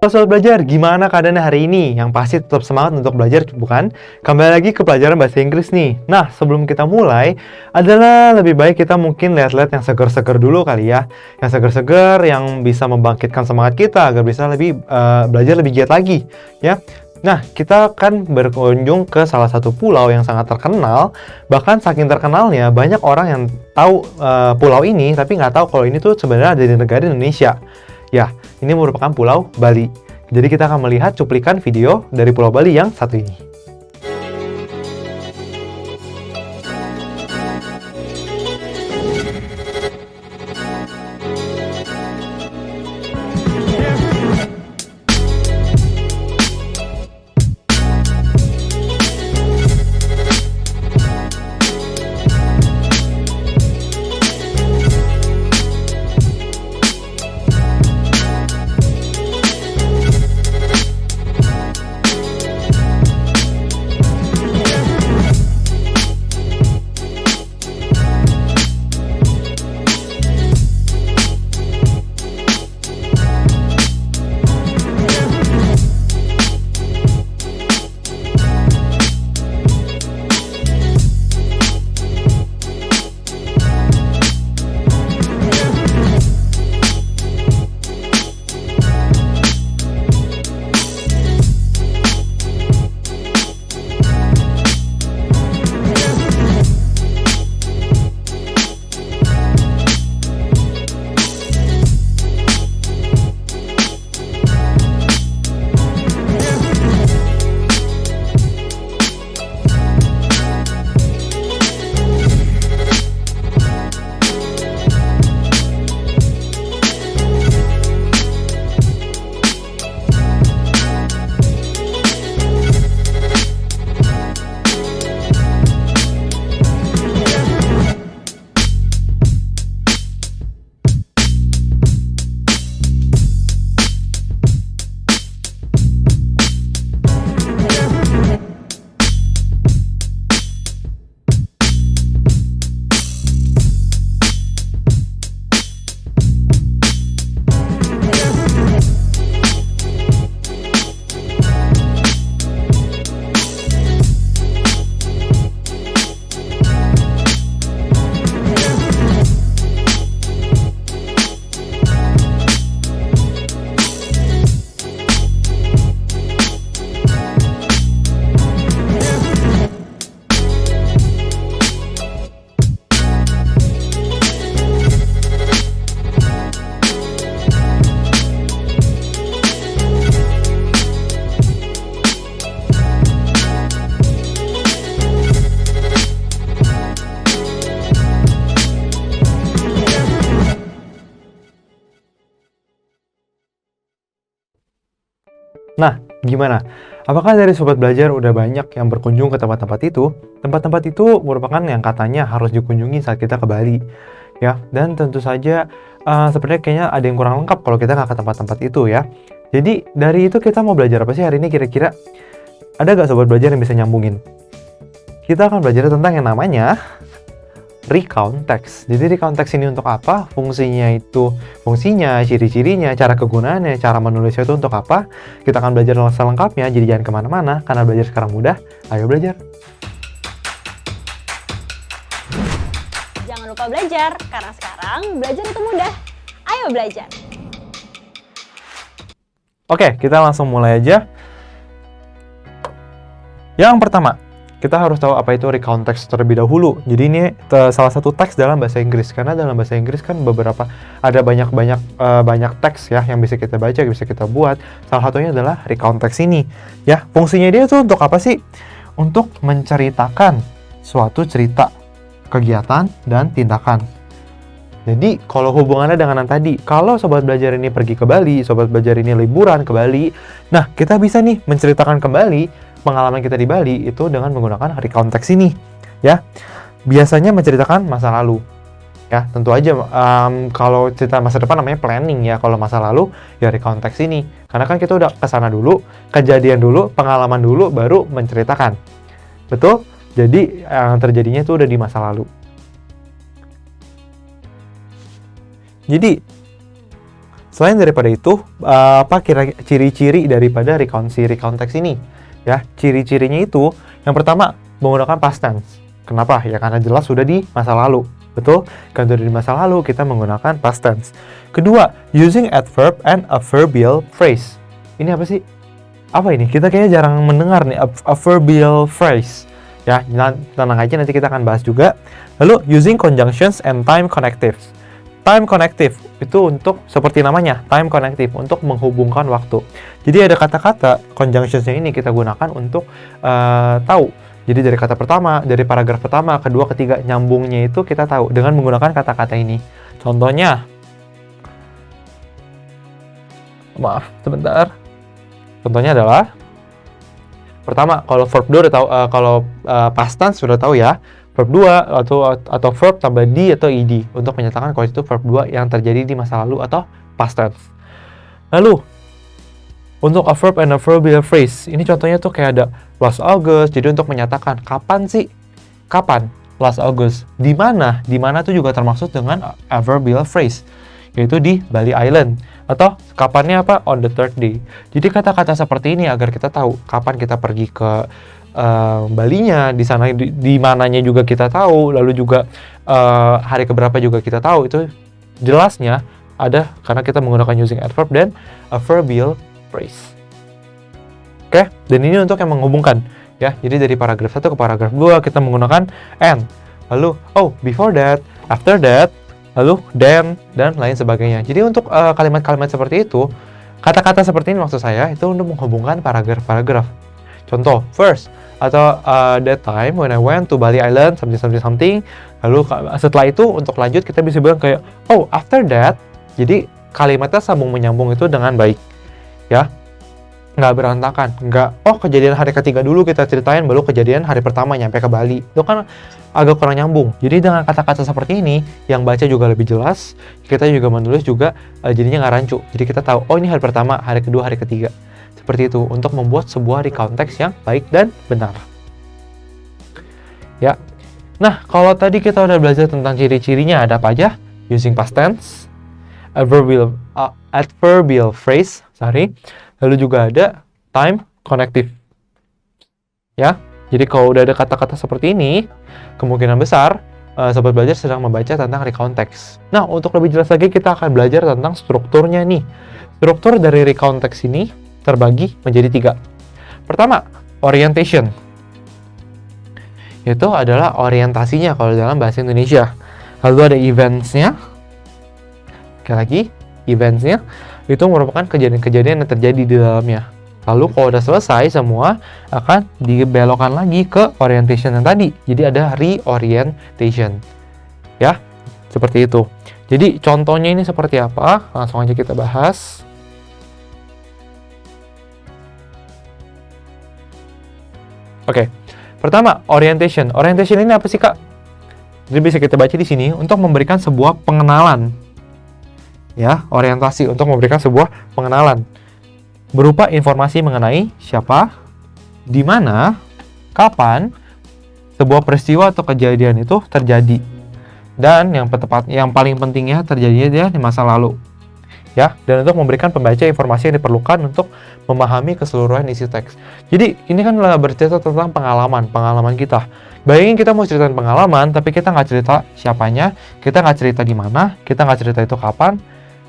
Halo Sobat Belajar, gimana keadaannya hari ini? Yang pasti tetap semangat untuk belajar, bukan? Kembali lagi ke pelajaran bahasa Inggris nih. Nah, sebelum kita mulai, adalah lebih baik kita mungkin lihat-lihat yang seger-seger dulu kali ya. Yang seger-seger, yang bisa membangkitkan semangat kita agar bisa belajar lebih giat lagi, ya. Nah, kita akan berkunjung ke salah satu pulau yang sangat terkenal. Bahkan saking terkenalnya, banyak orang yang tahu pulau ini, tapi nggak tahu kalau ini tuh sebenarnya ada di negara Indonesia. Ya, ini merupakan Pulau Bali. Jadi kita akan melihat cuplikan video dari Pulau Bali yang satu ini. Nah, gimana? Apakah dari Sobat Belajar udah banyak yang berkunjung ke tempat-tempat itu? Tempat-tempat itu merupakan yang katanya harus dikunjungi saat kita ke Bali. Ya, dan tentu saja sepertinya kayaknya ada yang kurang lengkap kalau kita nggak ke tempat-tempat itu ya. Jadi, dari itu kita mau belajar apa sih hari ini kira-kira? Ada nggak Sobat Belajar yang bisa nyambungin? Kita akan belajar tentang yang namanya recount text. Jadi recount text ini untuk apa? Fungsinya, ciri-cirinya, cara kegunaannya, cara menulisnya itu untuk apa? Kita akan belajar selengkapnya, jadi jangan kemana-mana, karena belajar sekarang mudah. Ayo belajar! Jangan lupa belajar, karena sekarang belajar itu mudah. Ayo belajar! Oke, kita langsung mulai aja. Yang pertama, kita harus tahu apa itu recount text terlebih dahulu. Jadi ini salah satu teks dalam bahasa Inggris, karena dalam bahasa Inggris kan ada banyak teks ya yang bisa kita baca, bisa kita buat. Salah satunya adalah recount text ini. Ya, fungsinya dia itu untuk apa sih? Untuk menceritakan suatu cerita, kegiatan dan tindakan. Jadi kalau hubungannya dengan yang tadi, kalau Sobat Belajar ini pergi ke Bali, Sobat Belajar ini liburan ke Bali, nah kita bisa nih menceritakan kembali pengalaman kita di Bali itu dengan menggunakan recount text ini, ya. Biasanya menceritakan masa lalu, ya. Tentu aja kalau cerita masa depan namanya planning ya. Kalau masa lalu ya recount text ini, karena kan kita udah kesana dulu, kejadian dulu, pengalaman dulu, baru menceritakan. Betul? Jadi yang terjadinya itu udah di masa lalu. Jadi Selain daripada itu, apa kira ciri-ciri daripada si recount text ini? Ya, ciri-cirinya itu yang pertama menggunakan past tense. Kenapa? Ya karena jelas sudah di masa lalu. Betul? Karena di masa lalu kita menggunakan past tense. Kedua, using adverb and adverbial phrase. Ini apa sih? Apa ini? Kita kayaknya jarang mendengar nih adverbial phrase. Ya, tenang aja, nanti kita akan bahas juga. Lalu, using conjunctions and time connectives. Time connective itu untuk, seperti namanya, time connective, untuk menghubungkan waktu. Jadi ada kata-kata conjunctions yang ini kita gunakan untuk tahu. Jadi dari kata pertama, dari paragraf pertama, kedua, ketiga, nyambungnya itu kita tahu dengan menggunakan kata-kata ini. Contohnya, maaf, sebentar. Contohnya adalah, pertama, kalau verb 2 udah tahu, kalau past tense sudah tahu ya. Verb 2 atau verb tambah di atau ed untuk menyatakan kalau itu verb 2 yang terjadi di masa lalu atau past tense. Lalu, untuk a verb and a adverbial phrase, ini contohnya tuh kayak ada last August, jadi untuk menyatakan kapan sih? Kapan? Last August. Di mana? Di mana tuh juga termasuk dengan adverbial phrase, yaitu di Bali Island. Atau kapannya apa? On the third day. Jadi kata-kata seperti ini agar kita tahu kapan kita pergi ke Balinya, di sana di mananya juga kita tahu, lalu juga hari keberapa juga kita tahu. Itu jelasnya ada karena kita menggunakan using adverb dan adverbial phrase. Oke, dan ini untuk yang menghubungkan ya. Jadi dari paragraf 1 ke paragraf 2 kita menggunakan and. Lalu before that, after that, lalu then, dan lain sebagainya. Jadi untuk kalimat-kalimat seperti itu, kata-kata seperti ini maksud saya itu untuk menghubungkan paragraf-paragraf. Contoh, first, atau that time when I went to Bali Island, something. Lalu setelah itu untuk lanjut kita bisa bilang kayak, after that. Jadi kalimatnya sambung menyambung itu dengan baik. Ya, nggak berantakan. Nggak, kejadian hari ketiga dulu kita ceritain, baru kejadian hari pertama nyampe ke Bali. Itu kan agak kurang nyambung. Jadi dengan kata-kata seperti ini, yang baca juga lebih jelas, kita juga menulis juga jadinya nggak rancu. Jadi kita tahu, ini hari pertama, hari kedua, hari ketiga. Seperti itu, untuk membuat sebuah recount text yang baik dan benar. Ya. Nah, kalau tadi kita udah belajar tentang ciri-cirinya, ada apa aja? Using past tense, adverbial phrase, lalu juga ada time connective. Ya, jadi kalau udah ada kata-kata seperti ini, kemungkinan besar Sobat Belajar sedang membaca tentang recount text. Nah, untuk lebih jelas lagi kita akan belajar tentang strukturnya nih. Struktur dari recount text ini terbagi menjadi 3. Pertama, orientation. Itu adalah orientasinya kalau dalam bahasa Indonesia. Lalu ada events-nya. Sekali lagi, events-nya itu merupakan kejadian-kejadian yang terjadi di dalamnya. Lalu kalau udah selesai semua, akan dibelokkan lagi ke orientation yang tadi. Jadi ada reorientation. Ya, seperti itu. Jadi contohnya ini seperti apa? Langsung aja kita bahas. Oke, pertama, orientation. Orientation ini apa sih, Kak? Jadi bisa kita baca di sini untuk memberikan sebuah pengenalan. Ya, orientasi untuk memberikan sebuah pengenalan. Berupa informasi mengenai siapa, di mana, kapan, sebuah peristiwa atau kejadian itu terjadi. Dan yang paling pentingnya terjadinya dia di masa lalu. Ya, dan untuk memberikan pembaca informasi yang diperlukan untuk memahami keseluruhan isi teks. Jadi ini kan bercerita tentang pengalaman kita. Bayangin kita mau ceritain pengalaman, tapi kita nggak cerita siapanya, kita nggak cerita di mana, kita nggak cerita itu kapan,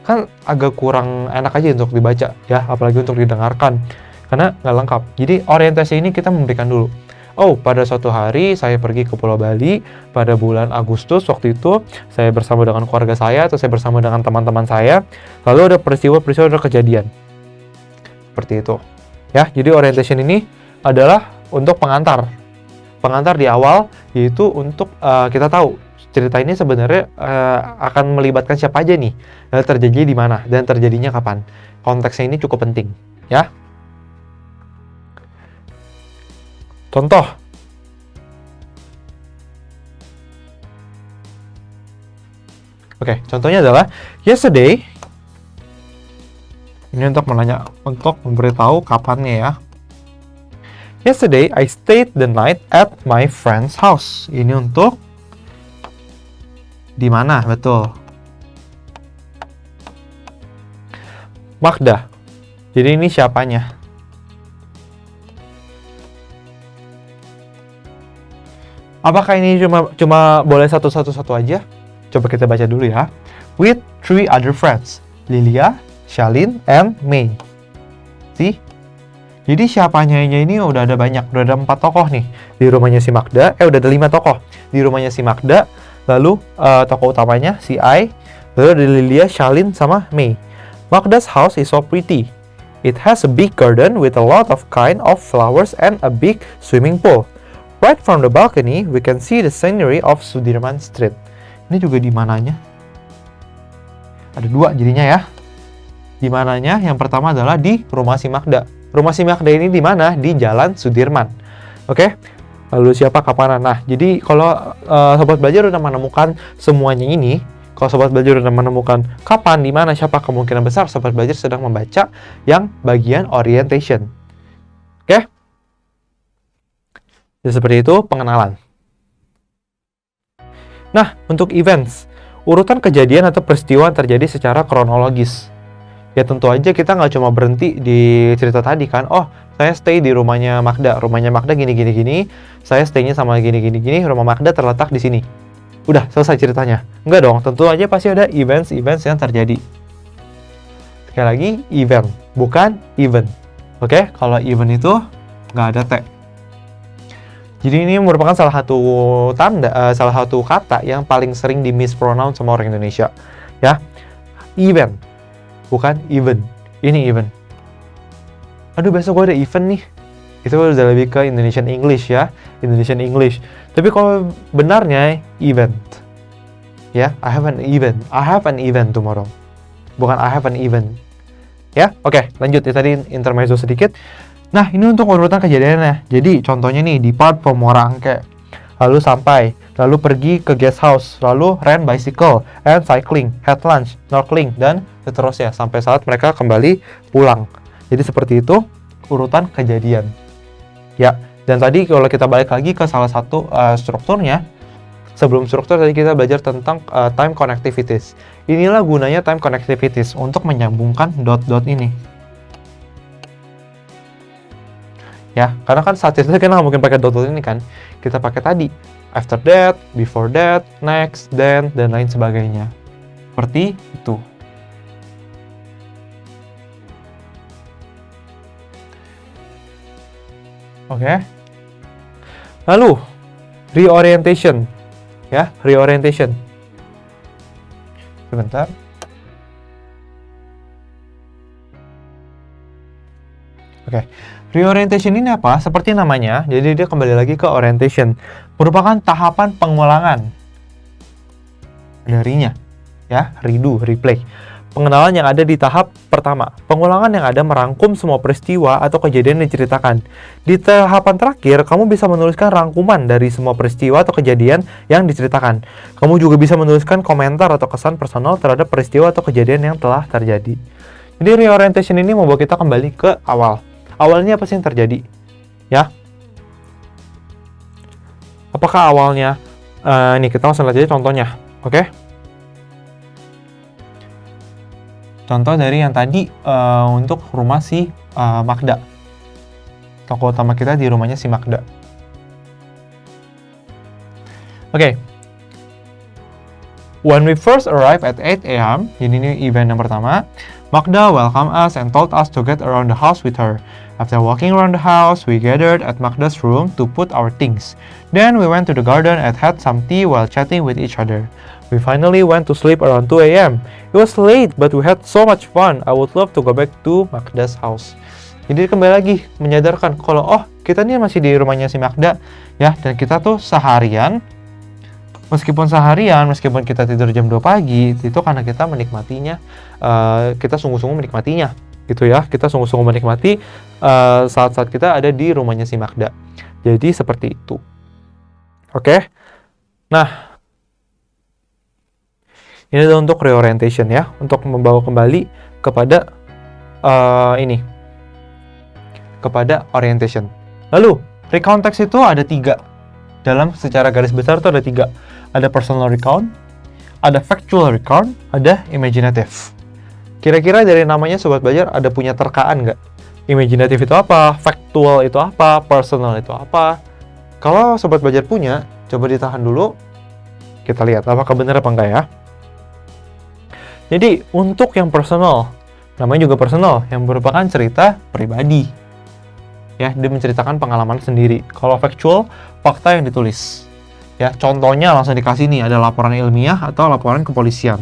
kan agak kurang enak aja untuk dibaca, ya, apalagi untuk didengarkan, karena nggak lengkap. Jadi orientasi ini kita memberikan dulu. Pada suatu hari saya pergi ke Pulau Bali pada bulan Agustus. Waktu itu saya bersama dengan keluarga saya atau saya bersama dengan teman-teman saya. Lalu ada peristiwa-peristiwa, ada kejadian. Seperti itu. Ya, jadi orientation ini adalah untuk pengantar. Pengantar di awal, yaitu untuk kita tahu cerita ini sebenarnya akan melibatkan siapa aja nih, dan terjadi di mana, dan terjadinya kapan. Konteksnya ini cukup penting, ya. Contoh. Oke, contohnya adalah yesterday. Ini untuk memberitahu kapannya ya. Yesterday I stayed the night at my friend's house. Ini untuk di mana, betul. Magda. Jadi ini siapanya? Apakah ini cuma boleh satu aja? Coba kita baca dulu ya. With 3 other friends, Lilia, Charlene, and May. See? Jadi siapanya ini udah ada banyak, udah ada 4 tokoh nih. Di rumahnya si Magda, udah ada 5 tokoh. Di rumahnya si Magda, lalu tokoh utamanya si Ai, lalu ada Lilia, Charlene, sama May. Magda's house is so pretty. It has a big garden with a lot of kind of flowers and a big swimming pool. Right from the balcony, we can see the scenery of Sudirman Street. Ini juga di mananya? Ada 2 jadinya ya. Di mananya? Yang pertama adalah di rumah si Magda. Rumah si Magda ini di mana? Di Jalan Sudirman. Oke? Lalu siapa, kapan? Nah, jadi kalau Sobat Belajar udah menemukan semuanya ini, kalau Sobat Belajar udah menemukan kapan, di mana, siapa, kemungkinan besar Sobat Belajar sedang membaca yang bagian orientation. Oke? Jadi seperti itu pengenalan. Nah, untuk events, urutan kejadian atau peristiwa yang terjadi secara kronologis. Ya tentu aja kita nggak cuma berhenti di cerita tadi kan. Oh, saya stay di rumahnya Magda. Rumahnya Magda gini. Saya stay-nya sama gini. Rumah Magda terletak di sini. Udah, selesai ceritanya. Enggak dong, tentu aja pasti ada events yang terjadi. Sekali lagi, event, bukan event. Oke, kalau event itu nggak ada T. Jadi ini merupakan salah satu kata yang paling sering di mispronounce sama orang Indonesia. Ya, event. Bukan event. Ini event. Aduh, besok gue ada event nih. Itu udah lebih ke Indonesian English ya. Indonesian English. Tapi kalau benarnya event. Ya, I have an event. I have an event tomorrow. Bukan I have an event. Ya, oke, lanjut. Ya, tadi intermezzo sedikit. Nah, ini untuk urutan kejadiannya. Jadi, contohnya nih, depart from Muara Angke. Lalu sampai, lalu pergi ke guest house, lalu rent bicycle, and cycling, had lunch, snorkeling, dan seterusnya sampai saat mereka kembali pulang. Jadi seperti itu urutan kejadian. Ya, dan tadi kalau kita balik lagi ke salah satu strukturnya, sebelum struktur tadi kita belajar tentang time connectivities. Inilah gunanya time connectivities untuk menyambungkan dot-dot ini. Ya, karena kan saat itu kita nggak mungkin pakai dot-dot ini kan. Kita pakai tadi, after that, before that, next, then, dan lain sebagainya. Seperti itu. Oke. Lalu, reorientation. Ya, reorientation. Sebentar. Oke. Reorientation ini apa? Seperti namanya, jadi dia kembali lagi ke orientation. Merupakan tahapan pengulangan darinya. Ya, redo, replay. Pengenalan yang ada di tahap pertama. Pengulangan yang ada merangkum semua peristiwa atau kejadian yang diceritakan. Di tahapan terakhir, kamu bisa menuliskan rangkuman dari semua peristiwa atau kejadian yang diceritakan. Kamu juga bisa menuliskan komentar atau kesan personal terhadap peristiwa atau kejadian yang telah terjadi. Jadi reorientation ini membawa kita kembali ke awal. Awalnya apa sih yang terjadi? Ya. Apakah awalnya? Nih, kita langsung lihat aja contohnya. Oke? Contoh dari yang tadi untuk rumah si Magda. Tokoh utama kita di rumahnya si Magda. Oke. When we first arrived at 8 a.m., ini event yang pertama, Magda welcomed us and told us to get around the house with her. After walking around the house, we gathered at Magda's room to put our things. Then we went to the garden and had some tea while chatting with each other. We finally went to sleep around 2 a.m. It was late, but we had so much fun. I would love to go back to Magda's house. Jadi kembali lagi menyadarkan kalau kita nih masih di rumahnya si Magda ya, dan kita tuh seharian. Meskipun kita tidur jam 2 pagi, itu karena kita menikmatinya, kita sungguh-sungguh menikmatinya, gitu ya. Kita sungguh-sungguh menikmati saat-saat kita ada di rumahnya si Magda. Jadi seperti itu. Oke. Nah, ini adalah untuk reorientation ya, untuk membawa kembali kepada kepada orientation. Lalu, recontext itu ada 3. Dalam secara garis besar itu ada 3. Ada personal recount, ada factual recount, ada imaginative. Kira-kira dari namanya Sobat Belajar ada punya terkaan nggak? Imaginative itu apa? Factual itu apa? Personal itu apa? Kalau Sobat Belajar punya, coba ditahan dulu. Kita lihat apakah benar apa enggak ya. Jadi, untuk yang personal, namanya juga personal, yang merupakan cerita pribadi. Ya, dia menceritakan pengalaman sendiri. Kalau factual, fakta yang ditulis. Ya, contohnya langsung dikasih nih, ada laporan ilmiah atau laporan kepolisian.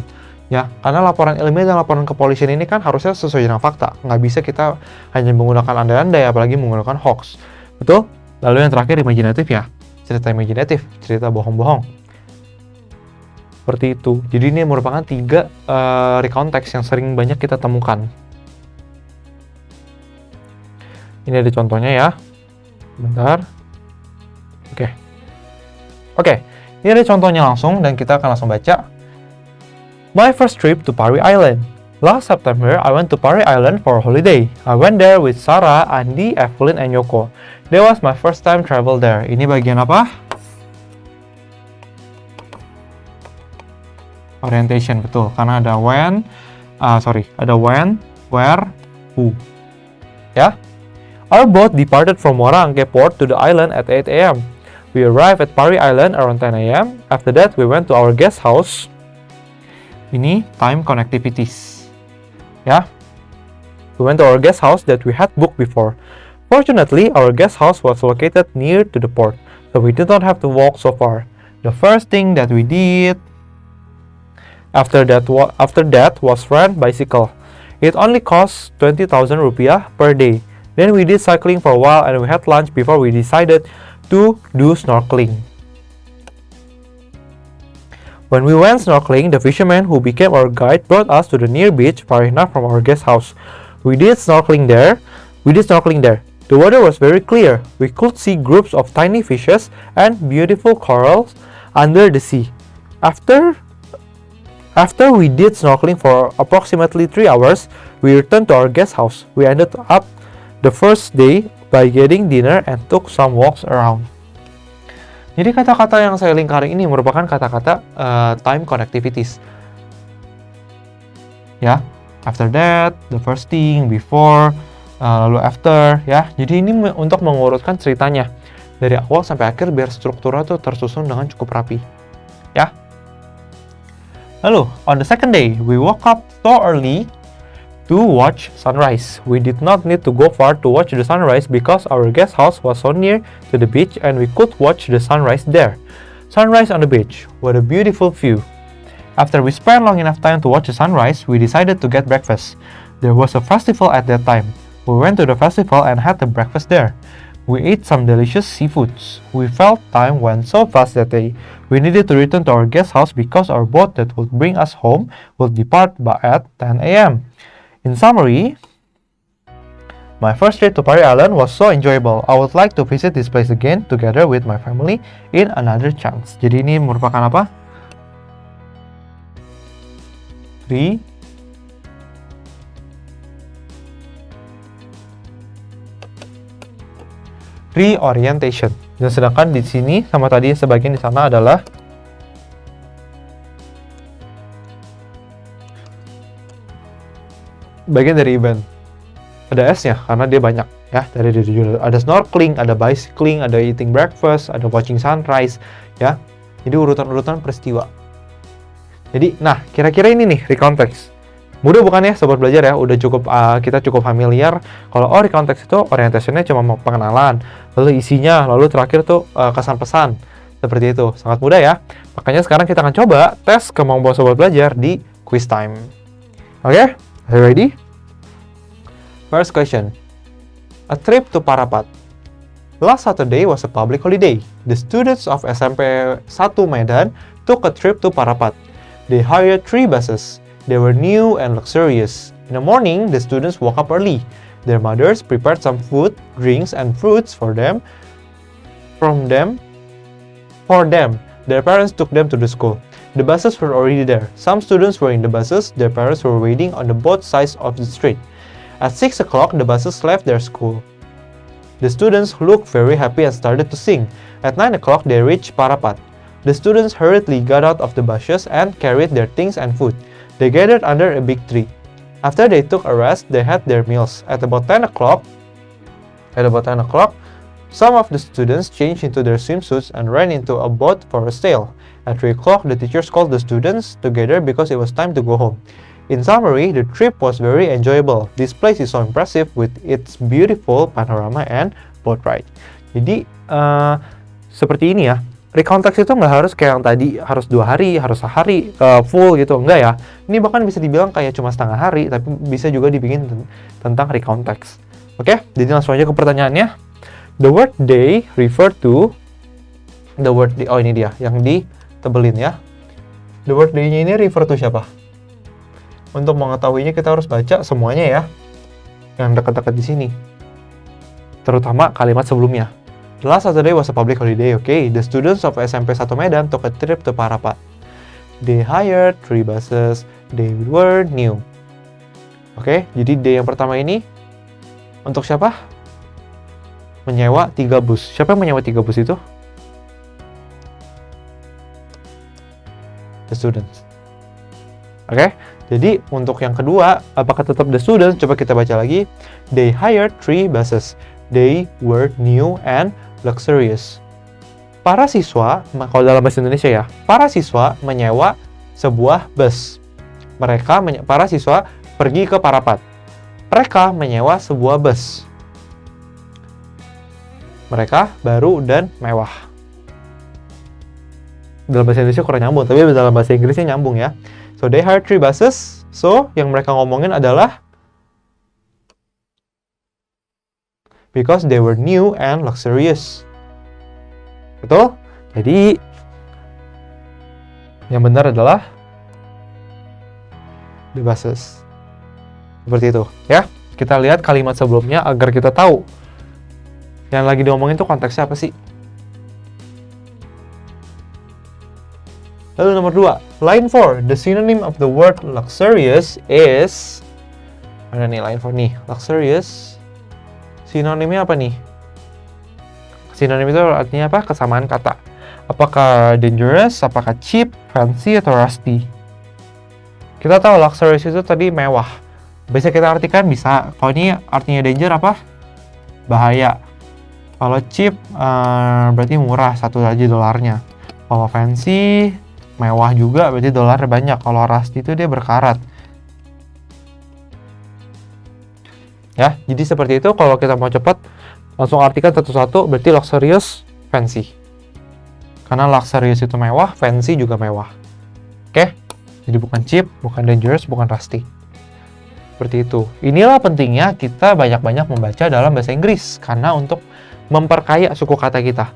Ya, karena laporan ilmiah dan laporan kepolisian ini kan harusnya sesuai dengan fakta. Nggak bisa kita hanya menggunakan andai-andai, apalagi menggunakan hoax. Betul? Lalu yang terakhir imajinatif ya, cerita imajinatif, cerita bohong-bohong. Seperti itu. Jadi ini merupakan 3 recount text yang sering banyak kita temukan. Ini ada contohnya ya. Bentar. Oke. Ini ada contohnya langsung dan kita akan langsung baca. My first trip to Parry Island. Last September, I went to Parry Island for a holiday. I went there with Sarah, Andi, Evelyn, and Yoko. That was my first time travel there. Ini bagian apa? Orientation, betul. Karena ada when, ada when, where, who. Ya. Our boat departed from Muara Angke Port to the island at 8 a.m. We arrived at Parry Island around 10 a.m. After that, we went to our guest house. Ini time connectivities. Ya. We went to our guest house that we had booked before. Fortunately, our guest house was located near to the port, so we did not have to walk so far. The first thing that we did after that was rent bicycle. It only cost 20,000 rupiah per day. Then we did cycling for a while and we had lunch before we decided to do snorkeling. When we went snorkeling, the fisherman who became our guide brought us to the near beach far enough from our guest house. We did snorkeling there. The water was very clear. We could see groups of tiny fishes and beautiful corals under the sea. After we did snorkeling for approximately 3 hours, we returned to our guest house. We ended up the first day by getting dinner and took some walks around. Jadi kata-kata yang saya lingkari ini merupakan kata-kata time connectivities. Ya, after that, the first thing, before, lalu after, ya. Jadi ini untuk mengurutkan ceritanya dari awal sampai akhir biar strukturnya tuh tersusun dengan cukup rapi. Ya. Lalu, on the second day, we woke up so early to watch sunrise. We did not need to go far to watch the sunrise because our guest house was so near to the beach and we could watch the sunrise there. Sunrise on the beach. What a beautiful view. After we spent long enough time to watch the sunrise, we decided to get breakfast. There was a festival at that time. We went to the festival and had the breakfast there. We ate some delicious seafoods. We felt time went so fast that day. We needed to return to our guest house because our boat that would bring us home would depart at 10 a.m. In summary, my first trip to Parry Island was so enjoyable. I would like to visit this place again together with my family in another chance. Jadi ini merupakan apa? Reorientation. Dan sedangkan di sini sama tadi sebagian di sana adalah bagian dari event. Ada S-nya karena dia banyak ya, dari judul. Ada snorkeling, ada bicycling, ada eating breakfast, ada watching sunrise ya. Jadi urutan-urutan peristiwa. Jadi, nah, kira-kira ini nih recontext. Mudah bukan ya Sobat Belajar ya, udah cukup kita cukup familiar kalau recontext itu orientationnya cuma mau pengenalan, lalu isinya, lalu terakhir tuh kesan pesan. Seperti itu, sangat mudah ya. Makanya sekarang kita akan coba tes kemampuan Sobat Belajar di quiz time. Oke, are you ready? First question. A trip to Parapat. Last Saturday was a public holiday. The students of SMP 1 Medan took a trip to Parapat. They hired 3 buses. They were new and luxurious. In the morning, the students woke up early. Their mothers prepared some food, drinks, and fruits for them. Their parents took them to the school. The buses were already there. Some students were in the buses. Their parents were waiting on the both sides of the street. At 6 o'clock, the buses left their school. The students looked very happy and started to sing. At 9 o'clock, they reached Parapat. The students hurriedly got out of the buses and carried their things and food. They gathered under a big tree. After they took a rest, they had their meals. At about 10 o'clock, some of the students changed into their swimsuits and ran into a boat for a sail. At 3 o'clock, the teachers called the students together because it was time to go home. In summary, the trip was very enjoyable. This place is so impressive with its beautiful panorama and boat ride. Jadi, seperti ini ya. Recount text itu nggak harus kayak yang tadi, harus 2 hari, harus sehari, full gitu. Enggak ya. Ini bahkan bisa dibilang kayak cuma setengah hari, tapi bisa juga dibikin tentang recount text. Oke, jadi langsung aja ke pertanyaannya. The word they refer to, the word they, oh ini dia, yang ditebelin ya. The word they-nya ini refer to siapa? Untuk mengetahuinya kita harus baca semuanya ya, yang dekat-dekat di sini. Terutama kalimat sebelumnya. The last Saturday was a public holiday, okay? The students of SMP 1 Medan took a trip to Parapat. They hired 3 buses. They were new. Oke, jadi day yang pertama ini untuk siapa? Menyewa 3 bus. Siapa yang menyewa 3 bus itu? The students. Oke, jadi untuk yang kedua, apakah tetap the students? Coba kita baca lagi. They hired 3 buses. They were new and luxurious. Para siswa, kalau dalam bahasa Indonesia ya, para siswa menyewa sebuah bus. Para siswa pergi ke Parapat. Mereka menyewa sebuah bus. Mereka baru dan mewah. Dalam bahasa Indonesia kurang nyambung, tapi dalam bahasa Inggrisnya nyambung ya. So they hired 3 buses. So yang mereka ngomongin adalah because they were new and luxurious. Betul? Jadi yang benar adalah the buses. Seperti itu ya. Kita lihat kalimat sebelumnya agar kita tahu yang lagi diomongin tuh konteksnya apa sih. Lalu nomor 2, line 4, the synonym of the word luxurious is, mana nih line 4 nih, luxurious, sinonimnya apa nih? Sinonim itu artinya apa? Kesamaan kata. Apakah dangerous, apakah cheap, fancy, atau rusty? Kita tahu luxurious itu tadi mewah. Bisa kita artikan bisa, kalau ini artinya danger apa? Bahaya. Kalau cheap berarti murah, $1 aja dolarnya. Kalau fancy, mewah juga, berarti dolarnya banyak. Kalau rusty itu dia berkarat. Ya, jadi seperti itu. Kalau kita mau cepat, langsung artikan satu-satu, berarti luxurious, fancy. Karena luxurious itu mewah, fancy juga mewah. Oke? Jadi bukan cheap, bukan dangerous, bukan rusty. Seperti itu. Inilah pentingnya kita banyak-banyak membaca dalam bahasa Inggris. Karena untuk memperkaya suku kata kita.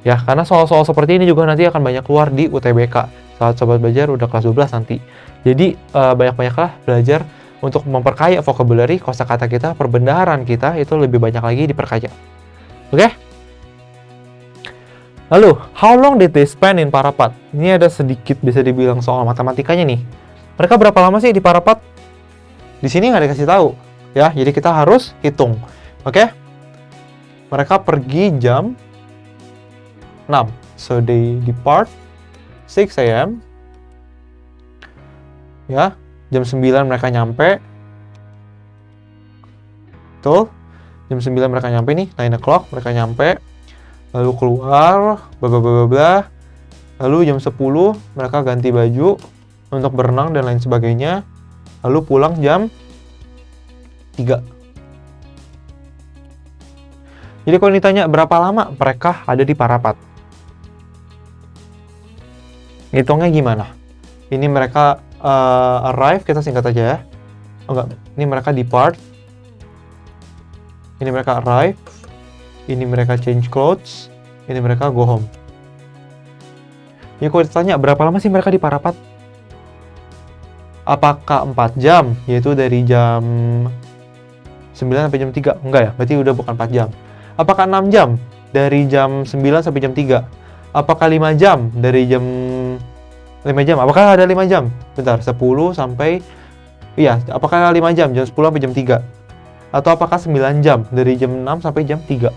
Ya, karena soal-soal seperti ini juga nanti akan banyak keluar di UTBK saat Sobat Belajar udah kelas 12 nanti. Jadi banyak-banyaklah belajar untuk memperkaya vocabulary, kosakata kita, perbendaharaan kita itu lebih banyak lagi diperkaya. Oke? Lalu, how long did they spend in Parapat? Ini ada sedikit bisa dibilang soal matematikanya nih. Mereka berapa lama sih di Parapat? Di sini nggak dikasih tahu, ya. Jadi kita harus hitung. Oke? Mereka pergi jam 6. So they depart 6 a.m. Ya, jam 9 mereka nyampe. Betul. Jam 9 mereka nyampe nih, 9 o'clock mereka nyampe. Lalu keluar, bla bla bla bla. Lalu jam 10 mereka ganti baju untuk berenang dan lain sebagainya. Lalu pulang jam 3. Jadi kalau ditanya berapa lama mereka ada di Parapat, hitungnya gimana? Ini mereka arrive, kita singkat aja ya. Oh enggak, ini mereka depart. Ini mereka arrive. Ini mereka change clothes. Ini mereka go home. Jadi kalau ditanya berapa lama sih mereka di Parapat? Apakah 4 jam? Yaitu dari jam 9 sampai jam 3? Enggak ya, berarti udah bukan 4 jam. Apakah 6 jam? Dari jam 9 sampai jam 3? Apakah 5 jam? Dari jam 5 jam? Apakah ada 5 jam? Bentar, 10 sampai... Iya, apakah 5 jam? Jam 10 sampai jam 3? Atau apakah 9 jam? Dari jam 6 sampai jam 3?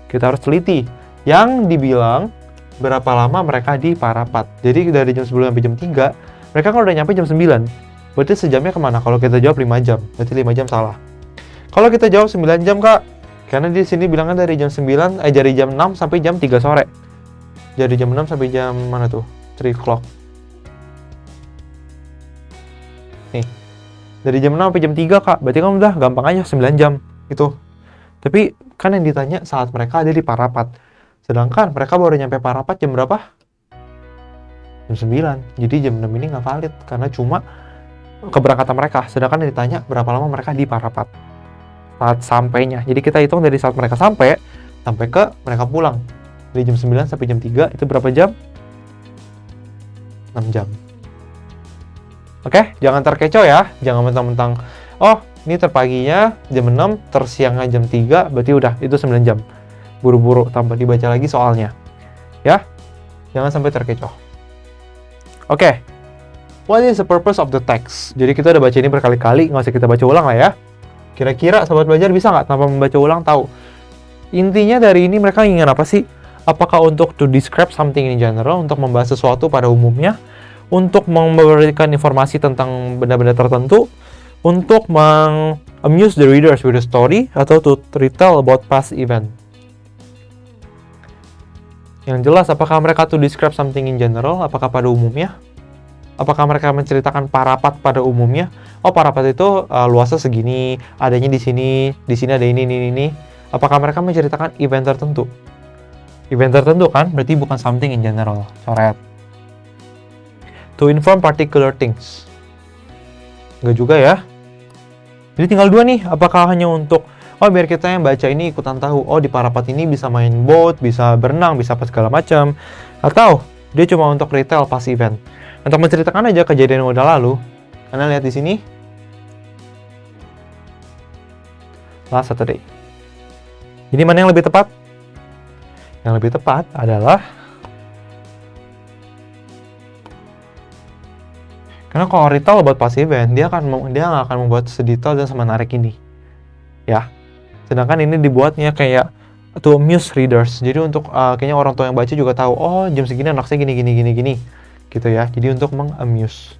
Kita harus teliti. Yang dibilang berapa lama mereka di Parapat. Jadi dari jam 10 sampai jam 3, mereka kan udah nyampe jam 9. Berarti sejamnya kemana? Kalau kita jawab 5 jam, berarti 5 jam salah. Kalau kita jawab 9 jam, Kak, karena di sini bilangnya dari jam 9, dari jam 6 sampai jam 3 sore. Jadi jam 6 sampai jam mana tuh? 3 o'clock. Nih, dari jam 6 sampai jam 3, Kak, berarti kan udah gampang aja 9 jam itu. Tapi kan yang ditanya saat mereka ada di Parapat. Sedangkan mereka baru nyampe Parapat jam berapa? Jam 9. Jadi jam 6 ini nggak valid karena cuma keberangkatan mereka. Sedangkan yang ditanya berapa lama mereka di Parapat saat sampainya. Jadi kita hitung dari saat mereka sampai ke mereka pulang. Dari jam 9 sampai jam 3 itu berapa jam? 6 jam. Oke, jangan terkecoh ya. Jangan mentang-mentang, oh ini terpaginya jam 6, tersiangnya jam 3, berarti udah, itu 9 jam. Buru-buru, tanpa dibaca lagi soalnya. Ya, jangan sampai terkecoh. Oke, what is the purpose of the text? Jadi kita udah baca ini berkali-kali, nggak usah kita baca ulang lah ya. Kira-kira Sobat Belajar bisa nggak tanpa membaca ulang tahu? Intinya dari ini mereka ingin apa sih? Apakah untuk to describe something in general, untuk membahas sesuatu pada umumnya, untuk memberikan informasi tentang benda-benda tertentu, untuk amuse the readers with a story, atau to retell about past event. Yang jelas, apakah mereka to describe something in general, apakah pada umumnya? Apakah mereka menceritakan Parapat pada umumnya? Oh, Parapat itu luasnya segini, adanya di sini ada ini. Apakah mereka menceritakan event tertentu? Event tertentu kan, berarti bukan something in general. Coret. To inform particular things. Enggak juga ya. Jadi tinggal dua nih, apakah hanya untuk biar kita yang baca ini ikutan tahu, di Parapat ini bisa main boat, bisa berenang, bisa apa segala macam, atau dia cuma untuk retail pas event. Untuk menceritakan aja kejadian yang udah lalu. Anda lihat di sini. Last Saturday. Jadi mana yang lebih tepat? Yang lebih tepat adalah karena kalau retail about past event, dia nggak akan membuat sedetail dan semenarik ini. Ya. Sedangkan ini dibuatnya kayak to amuse readers. Jadi untuk kayaknya orang tua yang baca juga tahu, jam segini anak saya gini. Gitu ya. Jadi untuk mengamuse.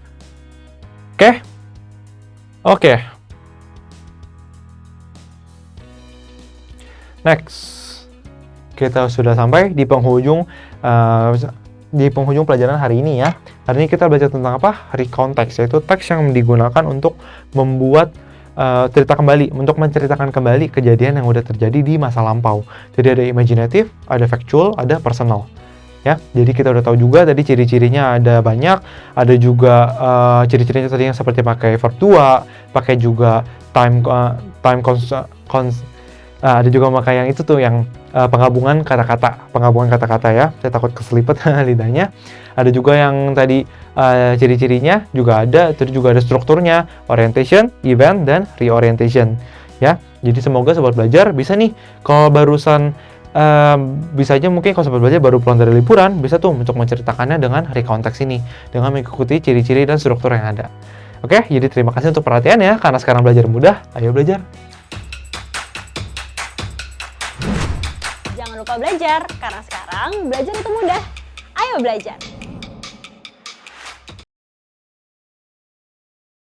Oke. Next. Kita sudah sampai di penghujung pelajaran hari ini ya. Hari ini kita belajar tentang apa? Recount text, yaitu teks yang digunakan untuk membuat cerita kembali, untuk menceritakan kembali kejadian yang udah terjadi di masa lampau. Jadi ada imaginative, ada factual, ada personal. Ya, jadi kita udah tahu juga tadi ciri-cirinya ada banyak, ada juga ciri-cirinya tadi yang seperti pakai verb tua, pakai juga ada juga pakai yang itu tuh yang penggabungan kata-kata ya. Saya takut keselipet lidahnya. Ada juga yang tadi ciri-cirinya juga ada, terus juga ada strukturnya, orientation, event, dan reorientation. Ya, jadi semoga Sobat Belajar bisa nih, kalau barusan bisa aja mungkin kalau Sobat Belajar baru pulang dari liburan, bisa tuh untuk menceritakannya dengan recount text ini, dengan mengikuti ciri-ciri dan struktur yang ada. Oke, jadi terima kasih untuk perhatiannya, karena sekarang belajar mudah, ayo belajar. Jangan lupa belajar, karena sekarang belajar itu mudah. Ayo belajar!